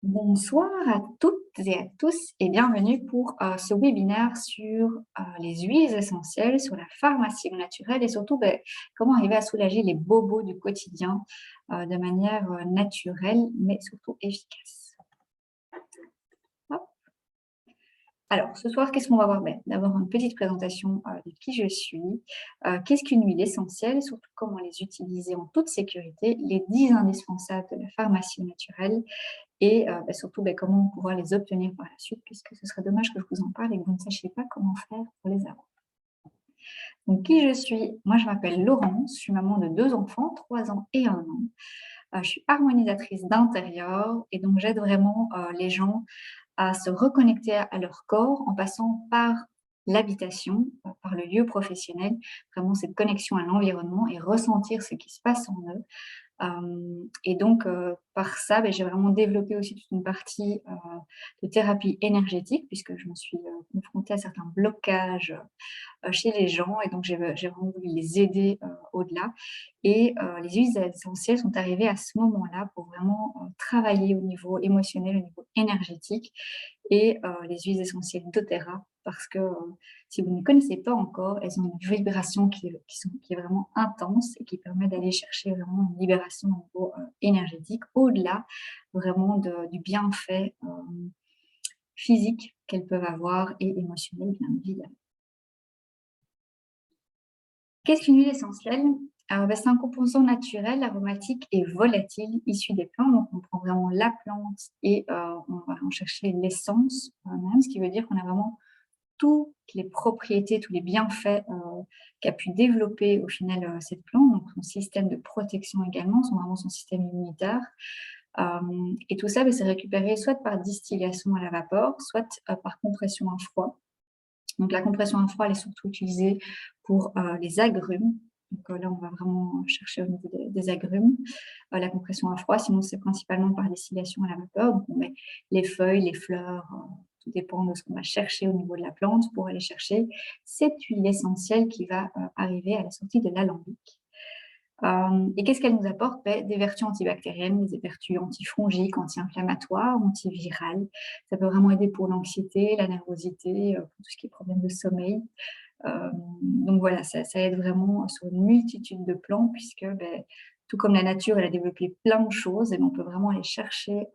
Bonsoir à toutes et à tous et bienvenue pour ce webinaire sur les huiles essentielles, sur la pharmacie naturelle et surtout comment arriver à soulager les bobos du quotidien de manière naturelle mais surtout efficace. Hop. Alors, ce soir, qu'est-ce qu'on va voir? D'abord, une petite présentation de qui je suis, qu'est-ce qu'une huile essentielle, et surtout comment les utiliser en toute sécurité, les 10 indispensables de la pharmacie naturelle et surtout comment pouvoir les obtenir par la suite, puisque ce serait dommage que je vous en parle et que vous ne sachiez pas comment faire pour les avoir. Donc, qui je suis? Moi, je m'appelle Laurence, je suis maman de 2 enfants, 3 ans et 1 an. Je suis harmonisatrice d'intérieur et donc j'aide vraiment les gens à se reconnecter à leur corps en passant par l'habitation, par le lieu professionnel, vraiment cette connexion à l'environnement et ressentir ce qui se passe en eux. Et donc, par ça, j'ai vraiment développé aussi toute une partie de thérapie énergétique puisque je me suis confrontée à certains blocages chez les gens et donc j'ai vraiment voulu les aider au-delà. Et les huiles essentielles sont arrivées à ce moment-là pour vraiment travailler au niveau émotionnel, au niveau énergétique et les huiles essentielles doTERRA parce que si vous ne connaissez pas encore, elles ont une vibration qui est vraiment intense et qui permet d'aller chercher vraiment une libération au niveau énergétique, au-delà vraiment du bienfait physique qu'elles peuvent avoir et émotionnel, bien évidemment. Qu'est-ce qu'une huile essentielle? C'est un composant naturel, aromatique et volatile issu des plantes. Donc, on prend vraiment la plante et on va en chercher l'essence même, ce qui veut dire qu'on a vraiment toutes les propriétés, tous les bienfaits qu'a pu développer au final cette plante, donc son système de protection également, vraiment son système immunitaire. Et tout ça, c'est récupéré soit par distillation à la vapeur, soit par compression à froid. Donc la compression à froid, elle est surtout utilisée pour les agrumes. Donc là, on va vraiment chercher au niveau des agrumes, la compression à froid. Sinon, c'est principalement par distillation à la vapeur. Donc on met les feuilles, les fleurs, tout dépend de ce qu'on va chercher au niveau de la plante pour aller chercher cette huile essentielle qui va arriver à la sortie de l'alambic. Et qu'est-ce qu'elle nous apporte? Des vertus antibactériennes, des vertus antifongiques, anti-inflammatoires, antivirales. Ça peut vraiment aider pour l'anxiété, la nervosité, pour tout ce qui est problème de sommeil. Donc voilà, ça aide vraiment sur une multitude de plans puisque tout comme la nature, elle a développé plein de choses et on peut vraiment aller chercher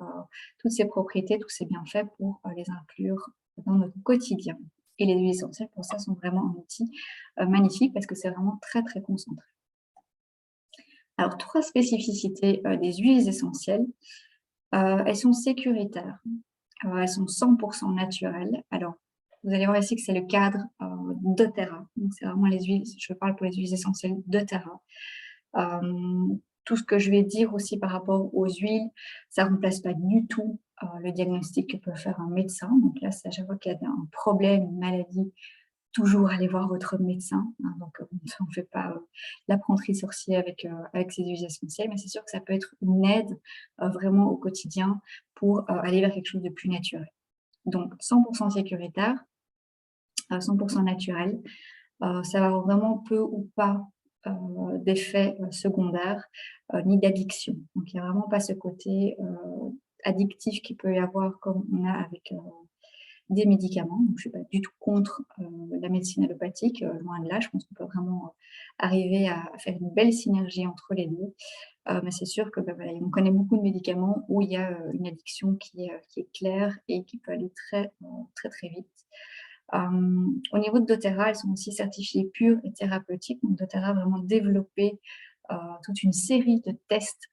toutes ces propriétés, tous ces bienfaits pour les inclure dans notre quotidien. Et les huiles essentielles, pour ça, sont vraiment un outil magnifique parce que c'est vraiment très, très concentré. Alors, 3 spécificités des huiles essentielles. Elles sont sécuritaires, elles sont 100 naturelles. Alors, vous allez voir ici que c'est le cadre doTERRA. Donc, c'est vraiment les huiles, je parle pour les huiles essentielles doTERRA. Tout ce que je vais dire aussi par rapport aux huiles, ça ne remplace pas du tout le diagnostic que peut faire un médecin. Donc là, à chaque fois qu'il y a un problème, une maladie, toujours aller voir votre médecin, hein, donc on ne fait pas l'apprentis sorcier avec ces huiles essentielles, mais c'est sûr que ça peut être une aide vraiment au quotidien pour aller vers quelque chose de plus naturel. Donc 100 sécuritaire, 100 naturel, ça va avoir vraiment peu ou pas d'effets secondaires, ni d'addiction. Donc il n'y a vraiment pas ce côté addictif qu'il peut y avoir comme on a avec des médicaments. Donc, je ne suis pas du tout contre la médecine allopathique, loin de là. Je pense qu'on peut vraiment arriver à faire une belle synergie entre les deux. Mais c'est sûr que voilà, on connaît beaucoup de médicaments où il y a une addiction qui est claire et qui peut aller très, très, très vite. Au niveau de doTERRA, elles sont aussi certifiées pures et thérapeutiques. Donc doTERRA a vraiment développé toute une série de tests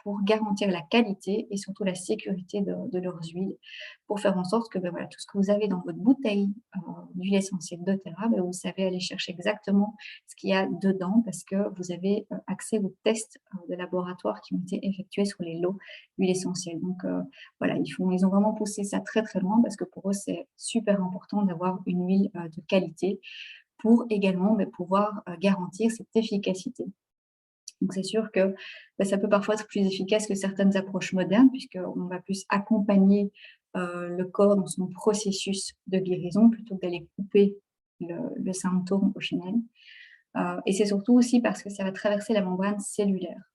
pour garantir la qualité et surtout la sécurité de leurs huiles, pour faire en sorte que voilà, tout ce que vous avez dans votre bouteille d'huile essentielle doTERRA, vous savez aller chercher exactement ce qu'il y a dedans parce que vous avez accès aux tests de laboratoire qui ont été effectués sur les lots d'huile essentielle. Donc voilà, ils ont vraiment poussé ça très très loin parce que pour eux, c'est super important d'avoir une huile de qualité pour également pouvoir garantir cette efficacité. Donc c'est sûr que ça peut parfois être plus efficace que certaines approches modernes puisqu'on va plus accompagner le corps dans son processus de guérison plutôt que d'aller couper le symptôme au final. Et c'est surtout aussi parce que ça va traverser la membrane cellulaire.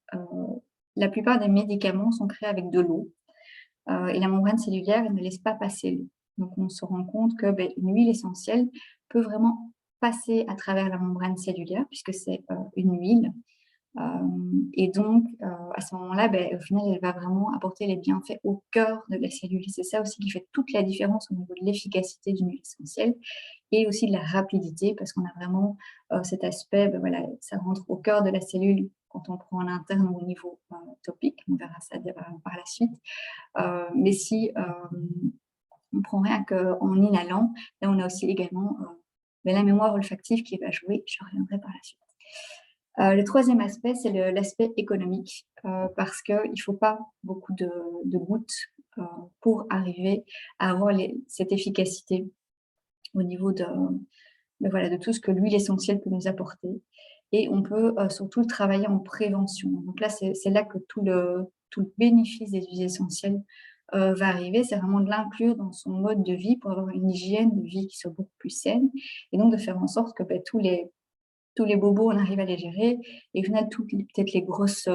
La plupart des médicaments sont créés avec de l'eau. et la membrane cellulaire, elle ne laisse pas passer l'eau. Donc on se rend compte que, une huile essentielle peut vraiment passer à travers la membrane cellulaire puisque c'est, une huile. Et donc, à ce moment-là, au final, elle va vraiment apporter les bienfaits au cœur de la cellule. Et c'est ça aussi qui fait toute la différence au niveau de l'efficacité d'une huile essentielle et aussi de la rapidité, parce qu'on a vraiment cet aspect, voilà, ça rentre au cœur de la cellule quand on prend en interne ou au niveau topique. On verra ça par la suite. Mais si on prend rien qu'en inhalant, là, on a aussi également la mémoire olfactive qui va jouer. Je reviendrai par la suite. Le troisième aspect, c'est l'aspect économique, parce qu'il ne faut pas beaucoup de gouttes pour arriver à avoir cette efficacité au niveau voilà, de tout ce que l'huile essentielle peut nous apporter. Et on peut surtout travailler en prévention. Donc là, c'est là que tout le bénéfice des huiles essentielles va arriver. C'est vraiment de l'inclure dans son mode de vie pour avoir une hygiène de vie qui soit beaucoup plus saine. Et donc de faire en sorte que tous les bobos, on arrive à les gérer et au final, peut-être les grosses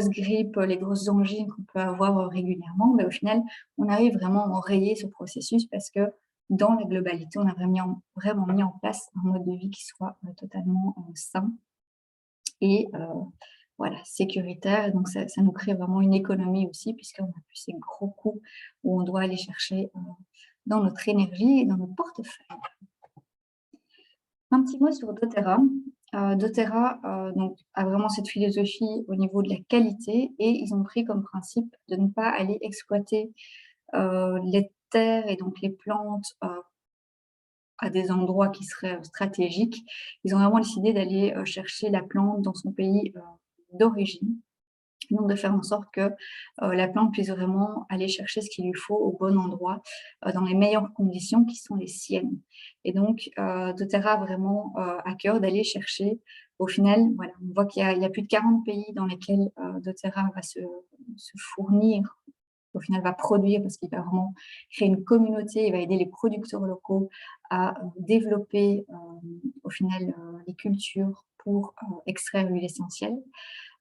grippes, les grosses angines qu'on peut avoir régulièrement, au final, on arrive vraiment à enrayer ce processus parce que dans la globalité, on a vraiment mis en place un mode de vie qui soit totalement sain et voilà, sécuritaire. Et donc ça nous crée vraiment une économie aussi puisqu'on n'a plus ces gros coûts où on doit aller chercher dans notre énergie et dans notre portefeuille. Un petit mot sur doTERRA. doTERRA donc, a vraiment cette philosophie au niveau de la qualité et ils ont pris comme principe de ne pas aller exploiter les terres et donc les plantes à des endroits qui seraient stratégiques. Ils ont vraiment décidé d'aller chercher la plante dans son pays d'origine. Donc de faire en sorte que la plante puisse vraiment aller chercher ce qu'il lui faut au bon endroit, dans les meilleures conditions qui sont les siennes. Et donc doTERRA a vraiment à cœur d'aller chercher, au final, voilà, on voit qu'il y a plus de 40 pays dans lesquels doTERRA va se fournir, au final va produire parce qu'il va vraiment créer une communauté, il va aider les producteurs locaux à développer au final les cultures pour extraire l'huile essentielle.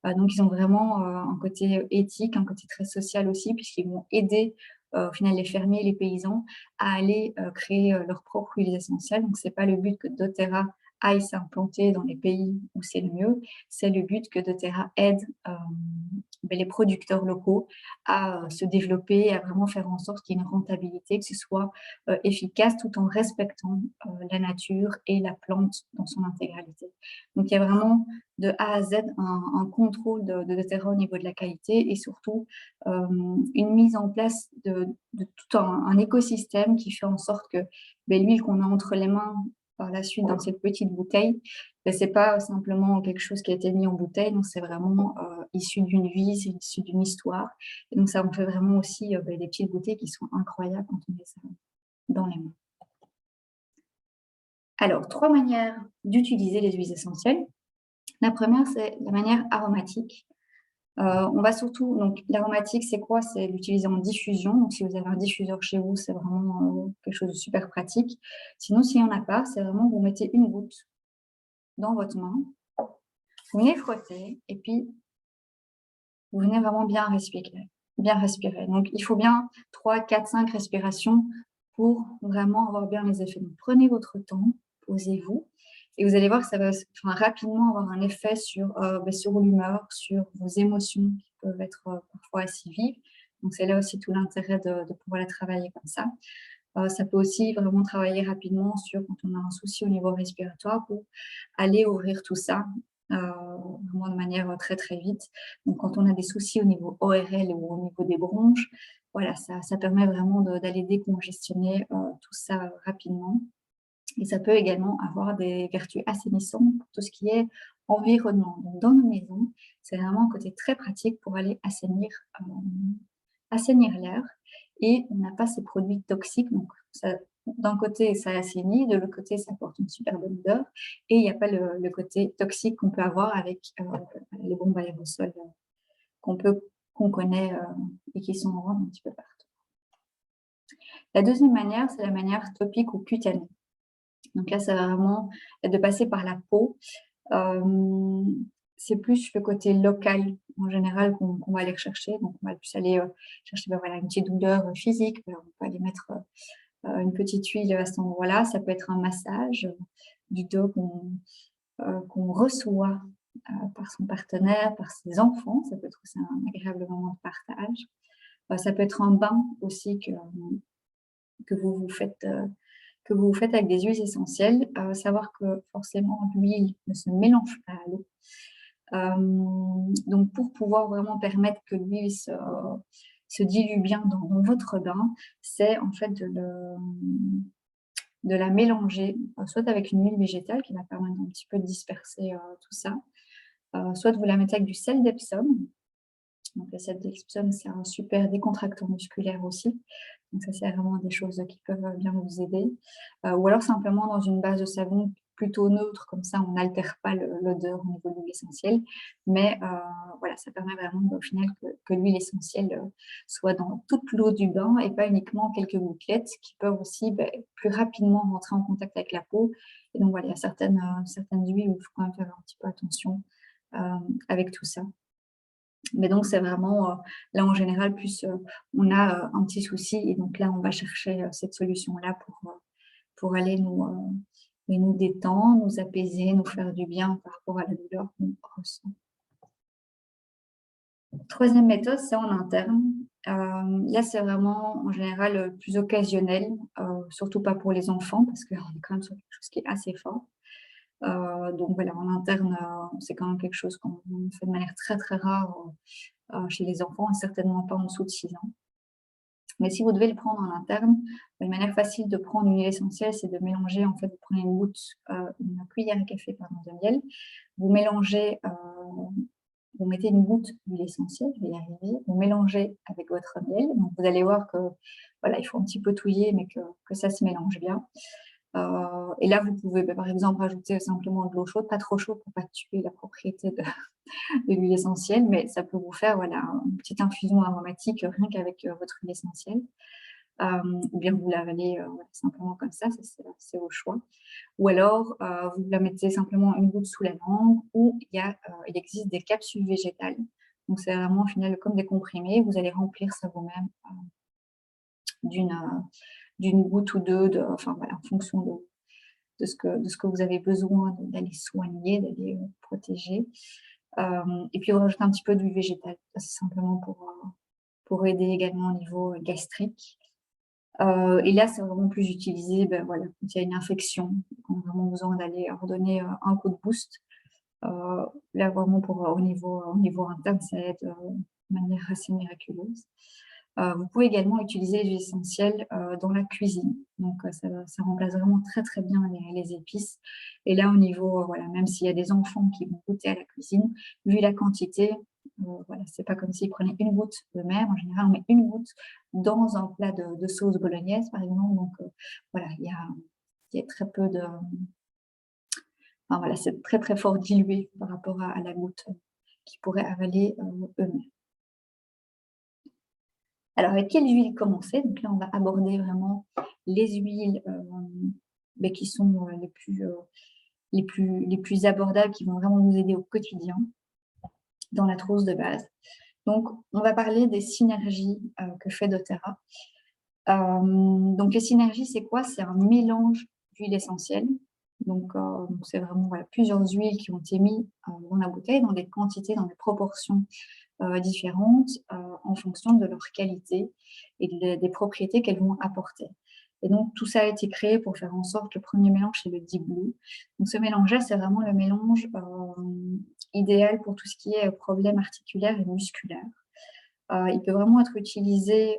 Donc ils ont vraiment un côté éthique, un côté très social aussi, puisqu'ils vont aider au final les fermiers et les paysans à aller créer leurs propres huiles essentielles. Donc c'est pas le but que doTERRA aille s'implanter dans les pays où c'est le mieux, c'est le but que doTERRA aide les producteurs locaux à se développer, à vraiment faire en sorte qu'il y ait une rentabilité, que ce soit efficace tout en respectant la nature et la plante dans son intégralité. Donc il y a vraiment de A à Z un contrôle de doTERRA au niveau de la qualité et surtout une mise en place de tout un écosystème qui fait en sorte que l'huile qu'on a entre les mains par la suite dans cette petite bouteille, ce n'est pas simplement quelque chose qui a été mis en bouteille, donc c'est vraiment issu d'une vie, c'est issu d'une histoire. Et donc ça en fait vraiment aussi des petites bouteilles qui sont incroyables quand on met ça dans les mains. Alors, 3 manières d'utiliser les huiles essentielles. La première, c'est la manière aromatique. On va surtout, donc l'aromatique, c'est quoi? C'est l'utiliser en diffusion. Donc, si vous avez un diffuseur chez vous, c'est vraiment quelque chose de super pratique. Sinon, s'il n'y en a pas, c'est vraiment vous mettez une goutte dans votre main, vous venez frotter et puis vous venez vraiment bien respirer. Bien respirer. Donc, il faut bien 3, 4, 5 respirations pour vraiment avoir bien les effets. Donc, prenez votre temps, posez-vous et vous allez voir que ça va rapidement avoir un effet sur l'humeur, sur vos émotions qui peuvent être parfois assez vives. Donc, c'est là aussi tout l'intérêt de pouvoir la travailler comme ça. Ça peut aussi vraiment travailler rapidement sur quand on a un souci au niveau respiratoire pour aller ouvrir tout ça vraiment de manière très, très vite. Donc, quand on a des soucis au niveau ORL ou au niveau des bronches, voilà, ça permet vraiment d'aller décongestionner tout ça rapidement. Et ça peut également avoir des vertus assainissantes pour tout ce qui est environnement. Donc, dans nos maisons, c'est vraiment un côté très pratique pour aller assainir l'air et on n'a pas ces produits toxiques. Donc, d'un côté, ça assainit, de l'autre côté, ça apporte une super bonne odeur et il n'y a pas le côté toxique qu'on peut avoir avec les bombes aérosols qu'on connaît et qui sont en vente un petit peu partout. La deuxième manière, c'est la manière topique ou cutanée. Donc là, ça va vraiment être de passer par la peau. c'est plus le côté local en général qu'on va aller rechercher. Donc, on va plus aller chercher voilà, une petite douleur physique. On peut aller mettre une petite huile à cet endroit-là. Ça peut être un massage du dos qu'on reçoit par son partenaire, par ses enfants. Ça peut être aussi un agréable moment de partage. Ça peut être un bain aussi que vous vous faites avec des huiles essentielles. Savoir que forcément l'huile ne se mélange pas à l'eau. Donc pour pouvoir vraiment permettre que l'huile se dilue bien dans votre bain, c'est en fait de la mélanger, soit avec une huile végétale qui va permettre un petit peu de disperser tout ça, soit vous la mettez avec du sel d'Epsom. Donc le sel d'Epsom, c'est un super décontractant musculaire aussi. Donc ça, c'est vraiment des choses qui peuvent bien vous aider. Ou alors simplement dans une base de savon plutôt neutre, comme ça on n'altère pas l'odeur au niveau de l'huile essentielle. Mais voilà, ça permet vraiment au final que l'huile essentielle soit dans toute l'eau du bain et pas uniquement quelques gouttelettes qui peuvent aussi plus rapidement rentrer en contact avec la peau. Et donc voilà, il y a certaines huiles où il faut quand même faire un petit peu attention avec tout ça. Mais donc, c'est vraiment, là, en général, plus on a un petit souci et donc là, on va chercher cette solution-là pour aller nous détendre, nous apaiser, nous faire du bien par rapport à la douleur qu'on ressent. Troisième méthode, c'est en interne. Là, c'est vraiment, en général, plus occasionnel, surtout pas pour les enfants parce qu'on est quand même sur quelque chose qui est assez fort. Donc voilà, en interne, c'est quand même quelque chose qu'on fait de manière très, très rare chez les enfants et certainement pas en dessous de 6 ans. Mais si vous devez le prendre en interne, une manière facile de prendre une huile essentielle, c'est de mélanger, en fait, vous prenez une cuillère à café de miel, vous mélangez, vous mettez une goutte d'huile essentielle, je vais y arriver, vous mélangez avec votre miel. Donc vous allez voir que voilà, il faut un petit peu touiller, mais que ça se mélange bien. Et là, vous pouvez par exemple rajouter simplement de l'eau chaude, pas trop chaude pour pas tuer la propriété de l'huile essentielle, mais ça peut vous faire voilà, une petite infusion aromatique rien qu'avec votre huile essentielle. Ou bien vous l'avalez simplement comme ça c'est au choix. Ou alors, vous la mettez simplement une goutte sous la langue, ou il existe des capsules végétales. Donc c'est vraiment au final comme des comprimés, vous allez remplir ça vous-même d'une goutte ou deux, enfin voilà, en fonction de ce que vous avez besoin d'aller soigner, d'aller protéger. Et puis, on rajoute un petit peu d'huile végétale. C'est simplement pour aider également au niveau gastrique. Et là, c'est vraiment plus utilisé voilà, quand il y a une infection, quand on a vraiment besoin d'aller redonner un coup de boost. Là, vraiment, au niveau interne, ça aide de manière assez miraculeuse. Vous pouvez également utiliser les huiles essentielles dans la cuisine. Donc, ça remplace vraiment très, très bien les épices. Et là, au niveau, voilà, même s'il y a des enfants qui vont goûter à la cuisine, vu la quantité, voilà, c'est pas comme s'ils prenaient une goutte eux-mêmes. En général, on met une goutte dans un plat de sauce bolognaise, par exemple. Donc, voilà, il y a très peu de... Enfin, voilà, c'est très, très fort dilué par rapport à la goutte qu'ils pourraient avaler eux-mêmes. Alors, avec quelle huile commencer? Donc là, on va aborder vraiment les huiles qui sont les plus abordables, qui vont vraiment nous aider au quotidien dans la trousse de base. Donc, on va parler des synergies que fait doTERRA. Donc, les synergies, c'est quoi? C'est un mélange d'huiles essentielles. Donc, c'est vraiment plusieurs huiles qui ont été mises dans la bouteille, dans des quantités, dans des proportions différentes en fonction de leur qualité et des propriétés qu'elles vont apporter. Et donc, tout ça a été créé pour faire en sorte que le premier mélange, c'est le Deep Blue. Donc, ce mélange-là, c'est vraiment le mélange idéal pour tout ce qui est problèmes articulaires et musculaires. Il peut vraiment être utilisé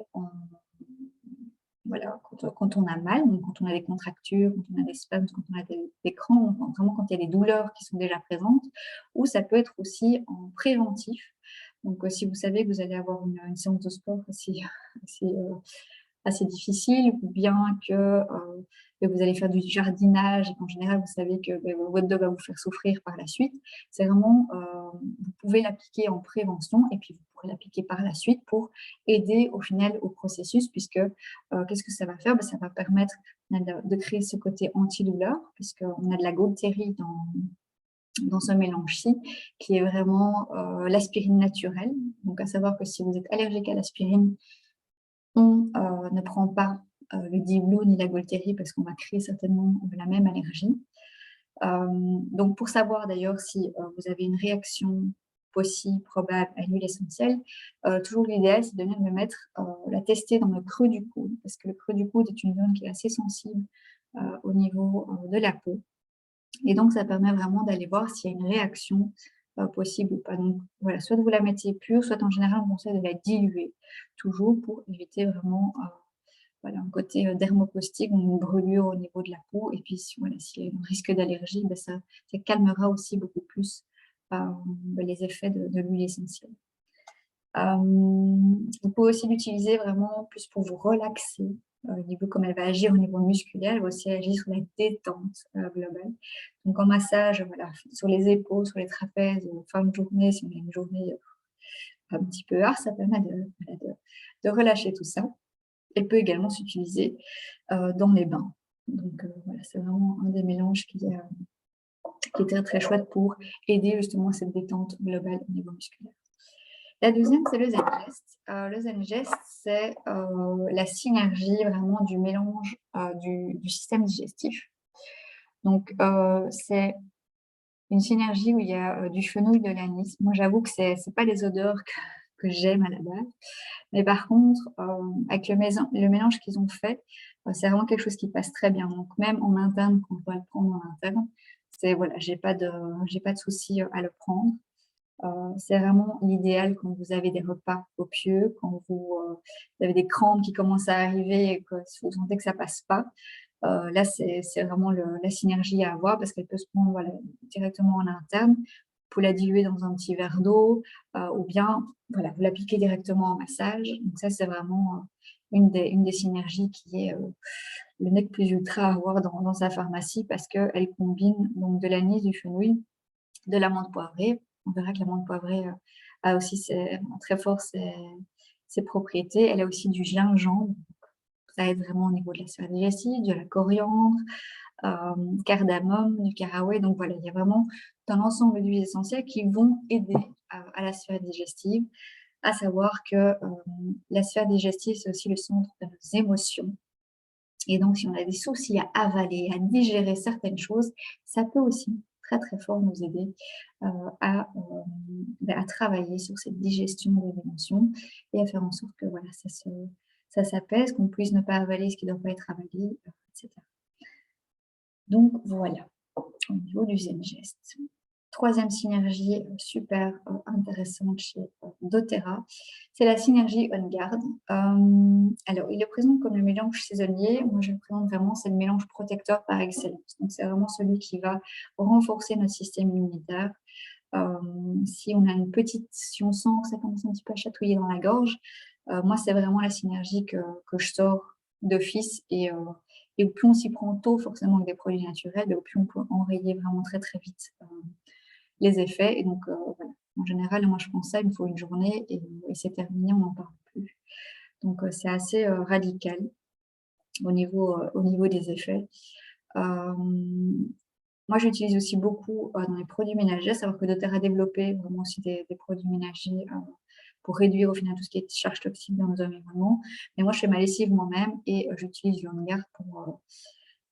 voilà, quand on a mal, donc quand on a des contractures, quand on a des spasmes, quand on a des crampes, vraiment quand il y a des douleurs qui sont déjà présentes, ou ça peut être aussi en préventif. Donc, si vous savez que vous allez avoir une séance de sport assez difficile, ou bien que vous allez faire du jardinage et qu'en général, vous savez que votre dos va vous faire souffrir par la suite, c'est vraiment, vous pouvez l'appliquer en prévention et puis vous pourrez l'appliquer par la suite pour aider au final au processus, puisque qu'est-ce que ça va faire? Ça va permettre de créer ce côté antidouleur, puisqu'on a de la gaultérie dans ce mélange-ci, qui est vraiment l'aspirine naturelle. Donc, à savoir que si vous êtes allergique à l'aspirine, on ne prend pas le Diblo ni la Golteri parce qu'on va créer certainement la même allergie. Donc, pour savoir d'ailleurs si vous avez une réaction possible, probable à l'huile essentielle, toujours l'idéal, c'est de venir le mettre, la tester dans le creux du coude, parce que le creux du coude est une zone qui est assez sensible au niveau de la peau. Et donc, ça permet vraiment d'aller voir s'il y a une réaction possible ou pas. Donc, voilà, soit vous la mettez pure, soit en général, on conseille de la diluer, toujours pour éviter vraiment voilà, un côté dermocaustique, une brûlure au niveau de la peau. Et puis, voilà, s'il y a un risque d'allergie, ben ça calmera aussi beaucoup plus les effets de l'huile essentielle. Vous pouvez aussi l'utiliser vraiment plus pour vous relaxer, au niveau comme elle va agir au niveau musculaire, elle va aussi agir sur la détente globale. Donc en massage, voilà, sur les épaules, sur les trapèzes, fin de journée, si on a une journée un petit peu hard, ça permet de relâcher tout ça. Elle peut également s'utiliser dans les bains. Donc voilà, c'est vraiment un des mélanges qui est très très chouette pour aider justement à cette détente globale au niveau musculaire. La deuxième, c'est le Zen Gest. Le Zen Gest, c'est la synergie vraiment du mélange du système digestif. Donc, c'est une synergie où il y a du fenouil, de l'anis. Moi, j'avoue que c'est pas les odeurs que j'aime à la base. Mais par contre, avec le mélange qu'ils ont fait, c'est vraiment quelque chose qui passe très bien. Donc, même en interne, quand on doit le prendre en interne, voilà, j'ai pas de souci à le prendre. C'est vraiment l'idéal quand vous avez des repas copieux, quand vous avez des crampes qui commencent à arriver et que vous sentez que ça passe pas. Là, c'est vraiment la synergie à avoir parce qu'elle peut se prendre voilà, directement en interne. Vous pouvez la diluer dans un petit verre d'eau ou bien voilà, vous l'appliquez directement en massage. Donc ça, c'est vraiment une des synergies qui est le nec plus ultra à avoir dans sa pharmacie parce qu'elle combine donc de l'anis, du fenouil, de l'amande poivrée. On verra que l'amande poivrée a aussi très fort ses propriétés. Elle a aussi du gingembre. Ça aide vraiment au niveau de la sphère digestive, de la coriandre, cardamome, du caraway. Donc voilà, il y a vraiment un ensemble d'huiles essentielles qui vont aider à la sphère digestive. À savoir que la sphère digestive, c'est aussi le centre de nos émotions. Et donc, si on a des soucis à avaler, à digérer certaines choses, ça peut aussi très très fort nous aider à travailler sur cette digestion des émotions et à faire en sorte que voilà, ça s'apaise, qu'on puisse ne pas avaler ce qui ne doit pas être avalé, etc. Donc voilà, au niveau du Zen Gest. Troisième synergie super intéressante chez doTERRA, c'est la synergie On Guard. Alors, il le présente comme le mélange saisonnier. Moi, je le présente vraiment, c'est le mélange protecteur par excellence. Donc, c'est vraiment celui qui va renforcer notre système immunitaire. Si on sent que ça commence un petit peu à chatouiller dans la gorge, moi, c'est vraiment la synergie que je sors d'office et plus on s'y prend tôt, forcément, avec des produits naturels, plus on peut enrayer vraiment très, très vite les effets. Et donc, voilà. En général, moi, je prends ça, il me faut une journée et c'est terminé, on n'en parle plus. Donc, c'est assez radical au niveau des effets. Moi, j'utilise aussi beaucoup dans les produits ménagers, à savoir que doTERRA a développé vraiment aussi des produits ménagers pour réduire au final tout ce qui est charge toxique dans nos environnements. Mais moi, je fais ma lessive moi-même et j'utilise le On Guard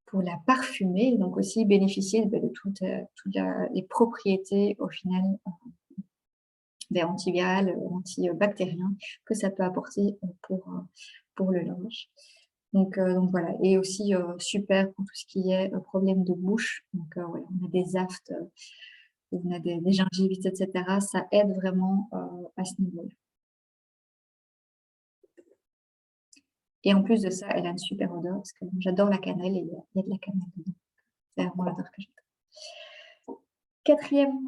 pour la parfumer, et donc aussi bénéficier de toutes les propriétés au final antivirales, antibactériens que ça peut apporter pour le linge. Donc voilà, et aussi super pour tout ce qui est problème de bouche. Donc voilà, on a des aftes, on a des gingivites, etc. Ça aide vraiment à ce niveau-là. Et en plus de ça, elle a une super odeur parce que j'adore la cannelle et il y a de la cannelle dedans. C'est vraiment l'odeur que j'adore. Quatrième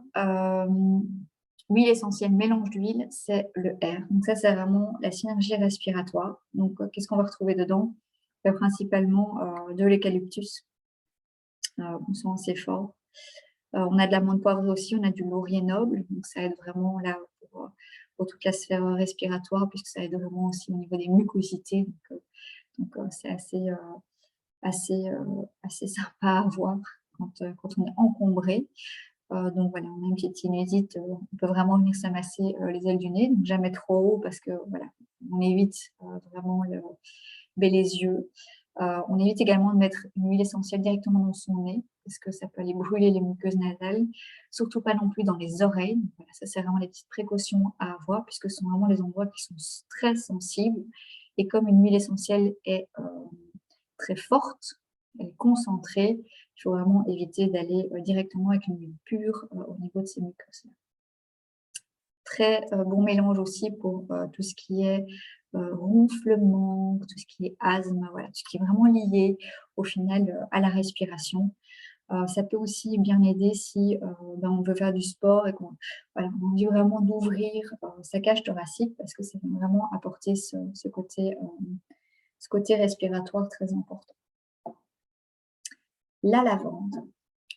huile essentielle, mélange d'huile, c'est le R. Donc ça, c'est vraiment la synergie respiratoire. Donc qu'est-ce qu'on va retrouver dedans? Principalement de l'eucalyptus. On sent assez fort. On a de l'amande poivrée aussi, on a du laurier noble. Donc ça aide vraiment là pour toute la sphère respiratoire puisque ça aide vraiment aussi au niveau des mucosités. Donc c'est assez sympa à voir quand on est encombré. Donc voilà, on a une petite sinusite, on peut vraiment venir s'amasser les ailes du nez, donc jamais trop haut parce que voilà, on évite vraiment les yeux. On évite également de mettre une huile essentielle directement dans son nez parce que ça peut aller brûler les muqueuses nasales, surtout pas non plus dans les oreilles. Donc voilà, ça c'est vraiment les petites précautions à avoir puisque ce sont vraiment les endroits qui sont très sensibles. Et comme une huile essentielle est très forte, elle est concentrée, il faut vraiment éviter d'aller directement avec une huile pure au niveau de ces muqueuses. Très bon mélange aussi pour tout ce qui est ronflement, tout ce qui est asthme, voilà, tout ce qui est vraiment lié au final à la respiration. Ça peut aussi bien aider si on veut faire du sport et qu'on voilà, on a envie vraiment d'ouvrir sa cage thoracique parce que ça va vraiment apporter ce côté respiratoire très important. La lavande.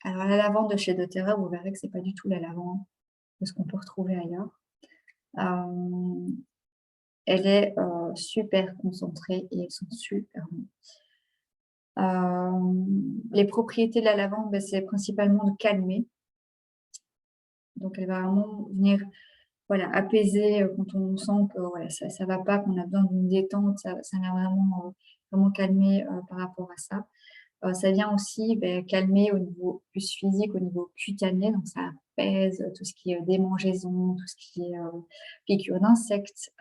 Alors la lavande de chez doTERRA, vous verrez que c'est pas du tout la lavande de ce qu'on peut retrouver ailleurs. Elle est super concentrée et elles sont super bonnes. Les propriétés de la lavande, c'est principalement de calmer. Donc elle va vraiment venir voilà, apaiser quand on sent que voilà, ça ne va pas, qu'on a besoin d'une détente, ça vient vraiment calmer par rapport à ça. Ça vient aussi calmer au niveau plus physique, au niveau cutané, donc ça apaise tout ce qui est démangeaison, tout ce qui est piqûres d'insectes,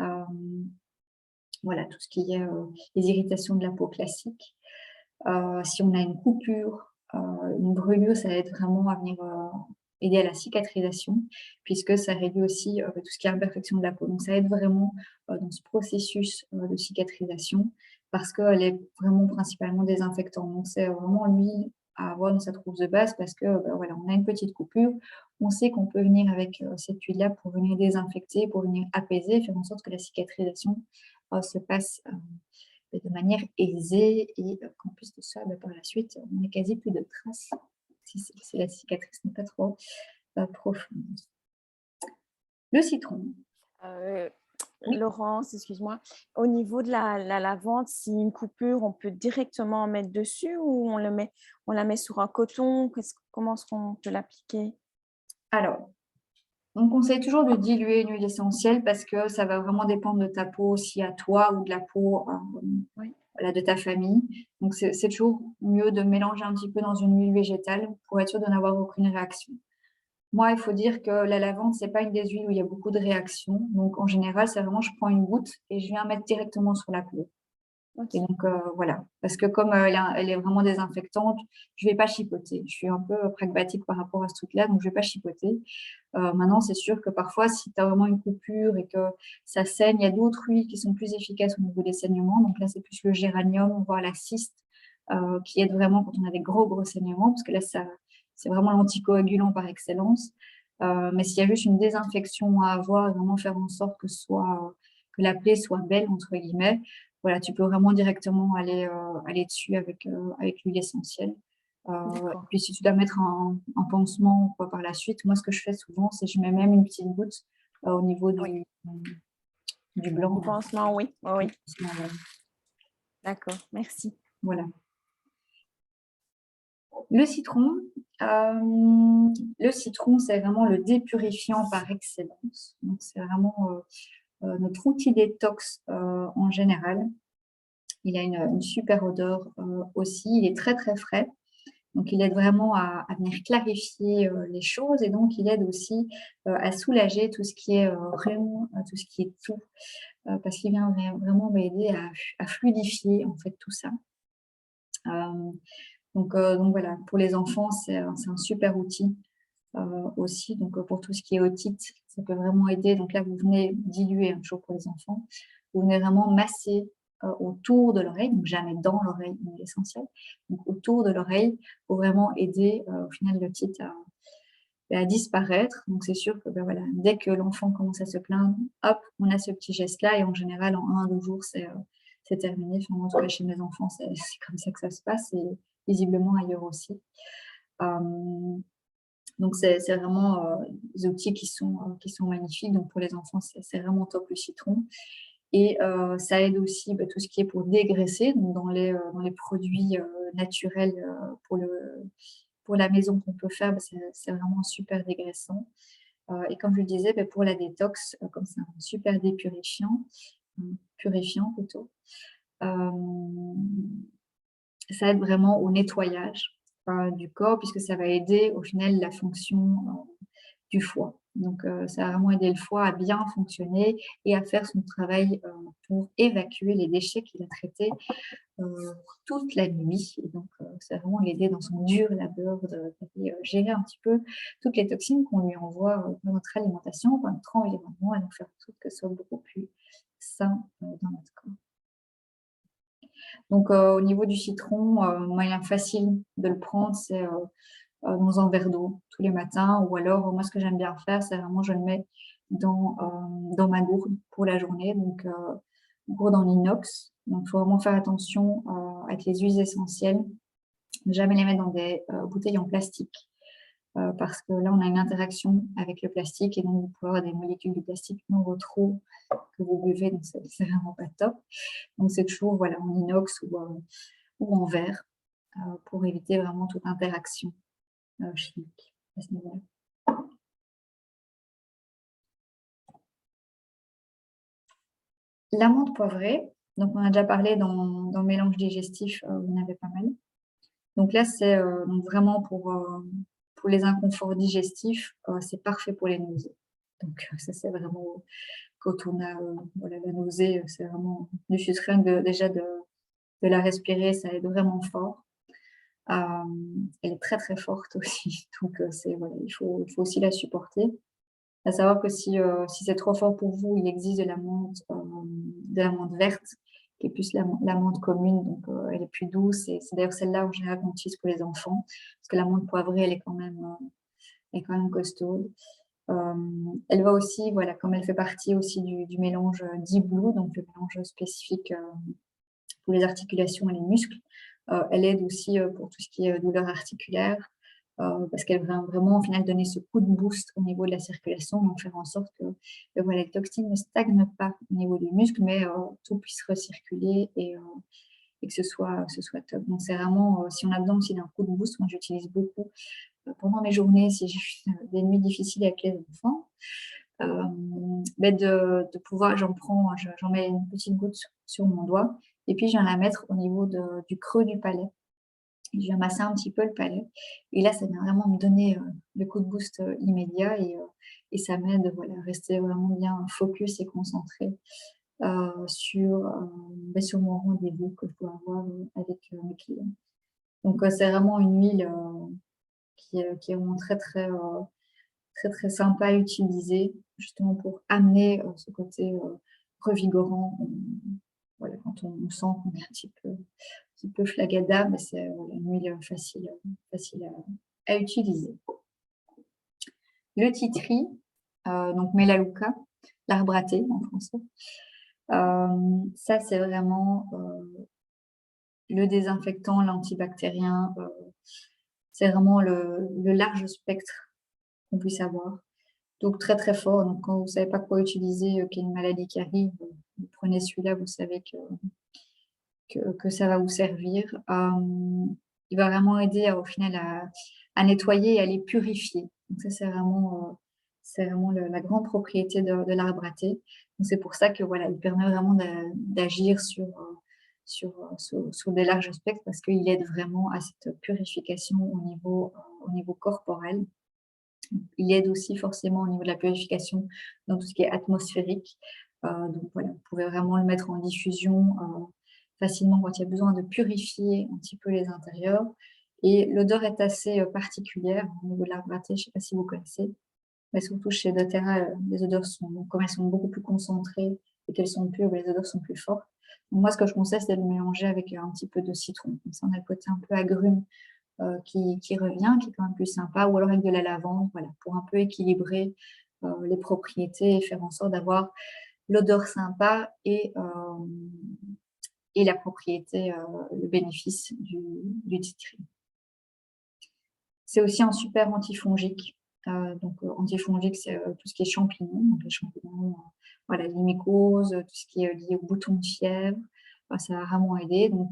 voilà, tout ce qui est les irritations de la peau classiques. Si on a une coupure, une brûlure, ça aide vraiment à venir aider à la cicatrisation, puisque ça réduit aussi tout ce qui est imperfection de la peau. Donc ça aide vraiment dans ce processus de cicatrisation, parce qu'elle est vraiment principalement désinfectant. Donc c'est vraiment l'huile à avoir dans sa trousse de base, parce que voilà, on a une petite coupure, on sait qu'on peut venir avec cette huile-là pour venir désinfecter, pour venir apaiser, faire en sorte que la cicatrisation se passe de manière aisée et qu'en plus de ça, par la suite, on n'a quasi plus de traces si la cicatrice n'est pas trop profonde. Le citron. Oui. Laurence, excuse-moi. Au niveau de la lavande, si une coupure, on peut directement en mettre dessus ou on la met sur un coton? Comment est-ce qu'on peut l'appliquer? Alors, on conseille toujours de diluer une huile essentielle parce que ça va vraiment dépendre de ta peau aussi à toi ou de la peau Oui. voilà, de ta famille. Donc, c'est toujours mieux de mélanger un petit peu dans une huile végétale pour être sûr de n'avoir aucune réaction. Moi, il faut dire que la lavande, c'est pas une des huiles où il y a beaucoup de réactions. Donc, en général, c'est vraiment, je prends une goutte et je viens mettre directement sur la peau. Ok. Et donc, voilà. Parce que comme elle est vraiment désinfectante, je vais pas chipoter. Je suis un peu pragmatique par rapport à ce truc-là, donc je vais pas chipoter. Maintenant, c'est sûr que parfois, si tu as vraiment une coupure et que ça saigne, il y a d'autres huiles qui sont plus efficaces au niveau des saignements. Donc là, c'est plus le géranium, voire la cyste, qui aide vraiment quand on a des gros saignements, parce que là, c'est vraiment l'anticoagulant par excellence. Mais s'il y a juste une désinfection à avoir, vraiment faire en sorte que la plaie soit belle, entre guillemets, voilà, tu peux vraiment directement aller dessus avec l'huile essentielle. D'accord. Puis si tu dois mettre un pansement ou quoi par la suite, moi ce que je fais souvent, c'est que je mets même une petite goutte au niveau Oui. du blanc. Du pansement, oui. Oui, oui. Ouais. D'accord. Merci. Voilà. Le citron, c'est vraiment le dépurifiant par excellence. Donc c'est vraiment notre outil détox en général. Il a une super odeur aussi. Il est très très frais. Donc, il aide vraiment à venir clarifier les choses et donc il aide aussi à soulager tout ce qui est rhume, tout ce qui est toux, parce qu'il vient vraiment m'aider à fluidifier en fait tout ça. Donc voilà, pour les enfants, c'est un super outil aussi. Donc pour tout ce qui est otite, ça peut vraiment aider. Donc là, vous venez diluer un jour pour les enfants. Vous venez vraiment masser autour de l'oreille, donc jamais dans l'oreille, mais l'essentiel. Donc autour de l'oreille pour vraiment aider au final l'otite à disparaître. Donc c'est sûr que voilà, dès que l'enfant commence à se plaindre, hop, on a ce petit geste-là et en général en 1 à 2 jours, c'est terminé. Enfin, en tout cas, chez mes enfants, c'est comme ça que ça se passe et visiblement ailleurs aussi. Donc, c'est vraiment des outils qui sont magnifiques. Donc, pour les enfants, c'est vraiment top le citron. Et ça aide aussi tout ce qui est pour dégraisser, donc dans les produits naturels pour pour la maison qu'on peut faire, c'est vraiment super dégraissant. Et comme je le disais, pour la détox, comme c'est un super dépurifiant, purifiant plutôt, ça aide vraiment au nettoyage du corps puisque ça va aider au final la fonction du foie. Donc ça va vraiment aider le foie à bien fonctionner et à faire son travail pour évacuer les déchets qu'il a traités toute la nuit. Et donc ça va vraiment l'aider dans son dur labeur d'aller gérer un petit peu toutes les toxines qu'on lui envoie dans notre alimentation, dans notre environnement, et nous faire en sorte que ce soit beaucoup plus sain dans notre corps. Donc au niveau du citron, moyen facile de le prendre, c'est dans un verre d'eau tous les matins, ou alors moi ce que j'aime bien faire, c'est vraiment je le mets dans ma gourde pour la journée, donc gourde en inox. Donc il faut vraiment faire attention avec les huiles essentielles, ne jamais les mettre dans des bouteilles en plastique. Parce que là, on a une interaction avec le plastique et donc vous pouvez avoir des molécules de plastique dans votre eau que vous buvez, donc c'est vraiment pas top. Donc c'est toujours voilà, en inox ou en verre pour éviter vraiment toute interaction chimique à ce niveau-là. L'amande poivrée, donc on a déjà parlé dans le mélange digestif, vous en avez pas mal. Donc là, c'est donc vraiment pour les inconforts digestifs, c'est parfait pour les nausées. Donc ça, c'est vraiment quand on a voilà, la nausée, c'est vraiment du juste rien que déjà de la respirer, ça aide vraiment fort. Elle est très, très forte aussi, donc c'est voilà, il faut aussi la supporter. À savoir que si c'est trop fort pour vous, il existe de l'amande verte, qui est plus l'amande commune, donc elle est plus douce et c'est d'ailleurs celle-là en général qu'on utilise pour les enfants, parce que l'amande poivrée, elle est quand même costaud. Elle va aussi, voilà, comme elle fait partie aussi du mélange Deep Blue, donc le mélange spécifique pour les articulations et les muscles. Elle aide aussi pour tout ce qui est douleur articulaire, parce qu'elle va vraiment au final donner ce coup de boost au niveau de la circulation, donc faire en sorte que voilà, les toxines ne stagnent pas au niveau des muscles, mais tout puisse recirculer et que ce soit top. Donc c'est vraiment, si on a besoin aussi d'un coup de boost, moi j'utilise beaucoup pendant mes journées, si j'ai des nuits difficiles avec les enfants, de pouvoir, j'en mets une petite goutte sur mon doigt et puis je viens la mettre au niveau du creux du palais. Je viens masser un petit peu le palais et là, ça vient vraiment me donner le coup de boost immédiat et ça m'aide voilà, à rester vraiment bien focus et concentré sur mon rendez-vous que je dois avoir avec mes clients. Donc c'est vraiment une huile qui est vraiment très, très, très, très sympa à utiliser, justement pour amener ce côté revigorant. Voilà, quand on sent qu'on est un petit peu flagada, mais c'est voilà, une huile facile à utiliser. Le titri, donc Melaleuca, l'arbre à thé en français. Ça, c'est vraiment le désinfectant, l'antibactérien. C'est vraiment le large spectre qu'on puisse avoir. Donc très, très fort. Donc quand vous ne savez pas quoi utiliser, qu'il y a une maladie qui arrive, vous prenez celui-là, vous savez que ça va vous servir. Il va vraiment aider au final à nettoyer et à les purifier. Donc ça, c'est vraiment la grande propriété de l'arbre à thé. Donc c'est pour ça que voilà, il permet vraiment d'agir sur des larges spectres parce qu'il aide vraiment à cette purification au niveau corporel. Il aide aussi forcément au niveau de la purification dans tout ce qui est atmosphérique. Donc voilà, vous pouvez vraiment le mettre en diffusion facilement quand il y a besoin de purifier un petit peu les intérieurs. Et l'odeur est assez particulière au niveau de l'arbre à thé, je ne sais pas si vous connaissez, mais surtout chez doTERRA, les odeurs comme elles sont beaucoup plus concentrées et qu'elles sont pures, les odeurs sont plus fortes. Donc moi, ce que je conseille, c'est de le mélanger avec un petit peu de citron. Comme ça, on a le côté un peu agrume qui revient, qui est quand même plus sympa, ou alors avec de la lavande, voilà, pour un peu équilibrer les propriétés et faire en sorte d'avoir l'odeur sympa et la propriété, le bénéfice du titri. C'est aussi un super antifongique. Donc antifongique, c'est tout ce qui est champignons, donc les champignons, voilà, les mycoses, tout ce qui est lié aux boutons de fièvre, ça va vraiment aider. Donc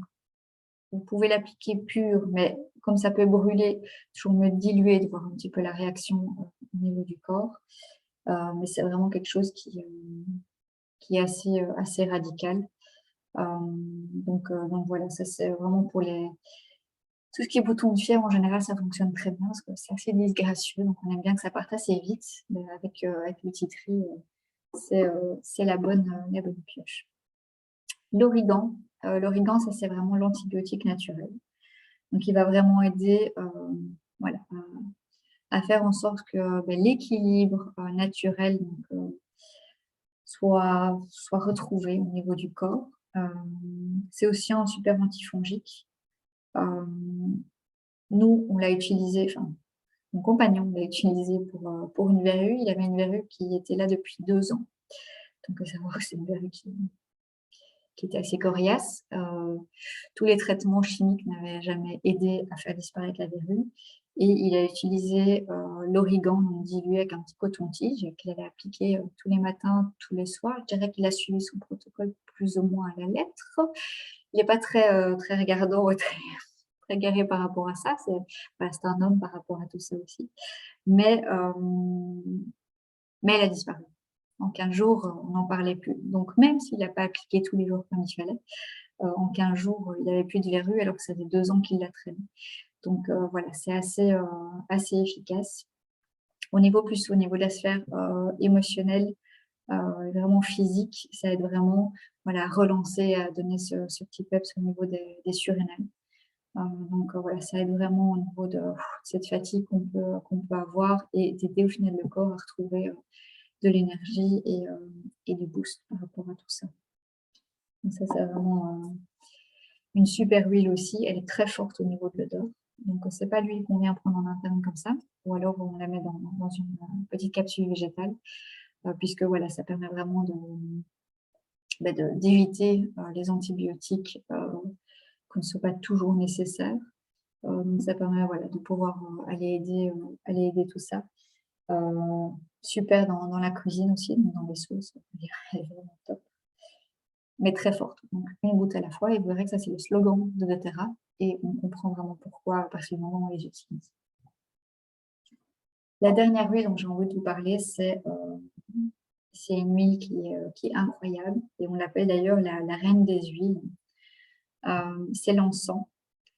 vous pouvez l'appliquer pur, mais comme ça peut brûler, toujours me diluer, de voir un petit peu la réaction au niveau du corps. Mais c'est vraiment quelque chose qui est assez radical. Donc voilà, ça c'est vraiment pour tout ce qui est bouton de fièvre, en général, ça fonctionne très bien parce que c'est assez disgracieux, donc on aime bien que ça parte assez vite. Mais avec l'outil tri, c'est la bonne pioche. L'origan, ça c'est vraiment l'antibiotique naturel. Donc il va vraiment aider voilà, à faire en sorte que l'équilibre naturel soit retrouvé au niveau du corps. C'est aussi un super antifongique. Nous, on l'a utilisé, enfin, mon compagnon l'a utilisé pour une verrue. Il avait une verrue qui était là depuis 2 ans. Donc, à savoir que c'est une verrue qui était assez coriace. Tous les traitements chimiques n'avaient jamais aidé à faire disparaître la verrue. Et il a utilisé l'origan dilué avec un petit coton-tige qu'il avait appliqué tous les matins, tous les soirs. Je dirais qu'il a suivi son protocole plus ou moins à la lettre. Il n'est pas très regardant et très guerrier par rapport à ça. C'est un homme par rapport à tout ça aussi. Mais elle a disparu. En 15 jours, on n'en parlait plus. Donc, même s'il n'a pas appliqué tous les jours comme il fallait, en 15 jours, il n'avait plus de verrue alors que ça fait 2 ans qu'il la traîne. Donc, voilà, c'est assez efficace. Au niveau de la sphère émotionnelle, vraiment physique, ça aide vraiment voilà, à relancer, à donner ce petit peps au niveau des surrénales. Donc, voilà, ça aide vraiment au niveau de cette fatigue qu'on peut avoir et d'aider au final le corps à retrouver de l'énergie et du boost par rapport à tout ça. Donc ça, c'est vraiment une super huile aussi. Elle est très forte au niveau de l'odeur. Donc, c'est pas l'huile qu'on vient prendre en interne comme ça. Ou alors, on la met dans une petite capsule végétale. Puisque, voilà, ça permet vraiment d'éviter les antibiotiques qui ne sont pas toujours nécessaires. Donc, ça permet voilà, de pouvoir aller aider tout ça. Super dans la cuisine aussi, dans les sauces. Elle est vraiment top. Mais très forte. Donc, une goutte à la fois. Et vous verrez que ça, c'est le slogan de doTERRA. Et on comprend vraiment pourquoi à partir du moment où on les utilise. La dernière huile dont j'ai envie de vous parler, c'est une huile qui est incroyable. Et on l'appelle d'ailleurs la reine des huiles. C'est l'encens.